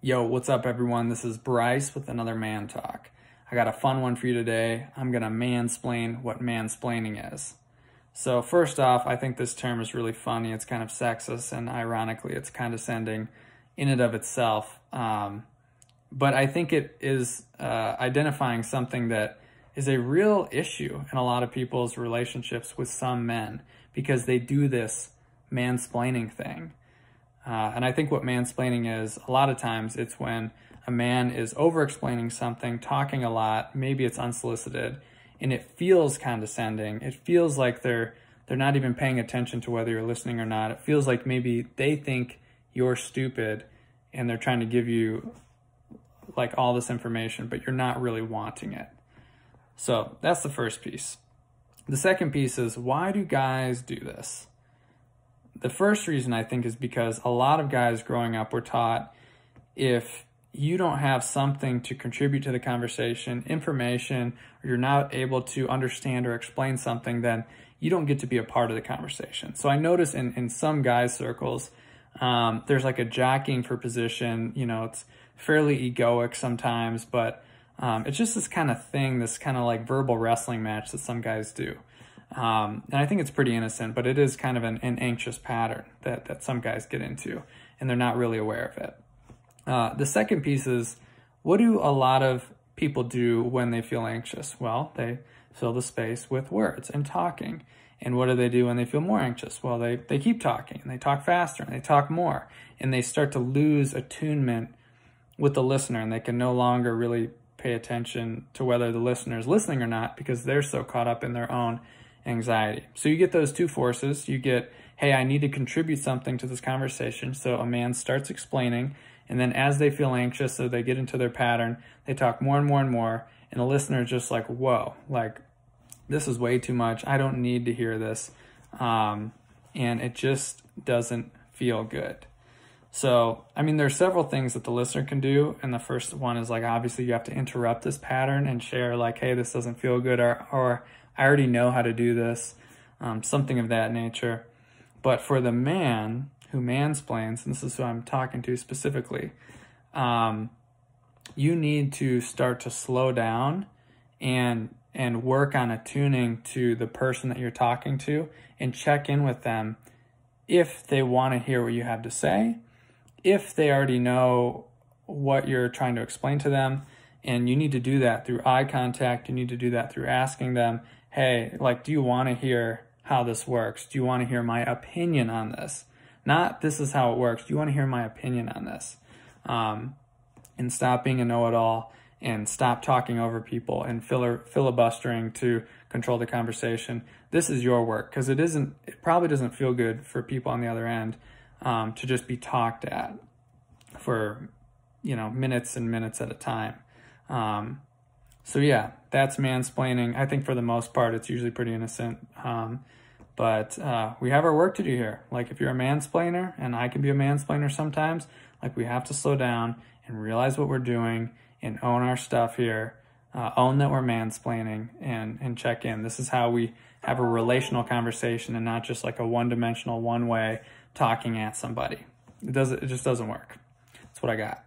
Yo, what's up everyone? This is Bryce with another Man Talk. I got a fun one for you today. I'm gonna mansplain what mansplaining is. So first off, I think this term is really funny. It's kind of sexist and ironically it's condescending in and of itself. But I think it is identifying something that is a real issue in a lot of people's relationships with some men because they do this mansplaining thing. And I think what mansplaining is, a lot of times it's when a man is over-explaining something, talking a lot, maybe it's unsolicited, and it feels condescending. It feels like they're not even paying attention to whether you're listening or not. It feels like maybe they think you're stupid and they're trying to give you like all this information, but you're not really wanting it. So that's the first piece. The second piece is, why do guys do this? The first reason I think is because a lot of guys growing up were taught if you don't have something to contribute to the conversation, information, or you're not able to understand or explain something, then you don't get to be a part of the conversation. So I notice in some guys' circles, there's like a jockeying for position. You know, it's fairly egoic sometimes, but it's just this kind of thing, this kind of like verbal wrestling match that some guys do. And I think it's pretty innocent, but it is kind of an anxious pattern that some guys get into, and they're not really aware of it. The second piece is, what do a lot of people do when they feel anxious? Well, they fill the space with words and talking. And what do they do when they feel more anxious? Well, they keep talking, and they talk faster, and they talk more, and they start to lose attunement with the listener, and they can no longer really pay attention to whether the listener is listening or not because they're so caught up in their own anxiety. So you get those two forces. You get, hey, I need to contribute something to this conversation. So a man starts explaining, and then as they feel anxious, so they get into their pattern, they talk more and more and more, and the listener is just like, whoa, like this is way too much. I don't need to hear this. And it just doesn't feel good. So, I mean, there's several things that the listener can do. And the first one is like, obviously you have to interrupt this pattern and share like, hey, this doesn't feel good, or I already know how to do this, something of that nature. But for the man who mansplains, and this is who I'm talking to specifically, you need to start to slow down and work on attuning to the person that you're talking to and check in with them if they want to hear what you have to say, if they already know what you're trying to explain to them. And you need to do that through eye contact. You need to do that through asking them, hey, like, do you want to hear how this works? Do you want to hear my opinion on this? Not this is how it works. Do you want to hear my opinion on this? And stop being a know-it-all and stop talking over people and filibustering to control the conversation. This is your work, because it probably doesn't feel good for people on the other end to just be talked at for, minutes and minutes at a time. So yeah, that's mansplaining. I think for the most part, it's usually pretty innocent. But we have our work to do here. Like if you're a mansplainer, and I can be a mansplainer sometimes, like we have to slow down and realize what we're doing and own our stuff here, own that we're mansplaining and check in. This is how we have a relational conversation and not just like a one-dimensional, one-way talking at somebody. It just doesn't work. That's what I got.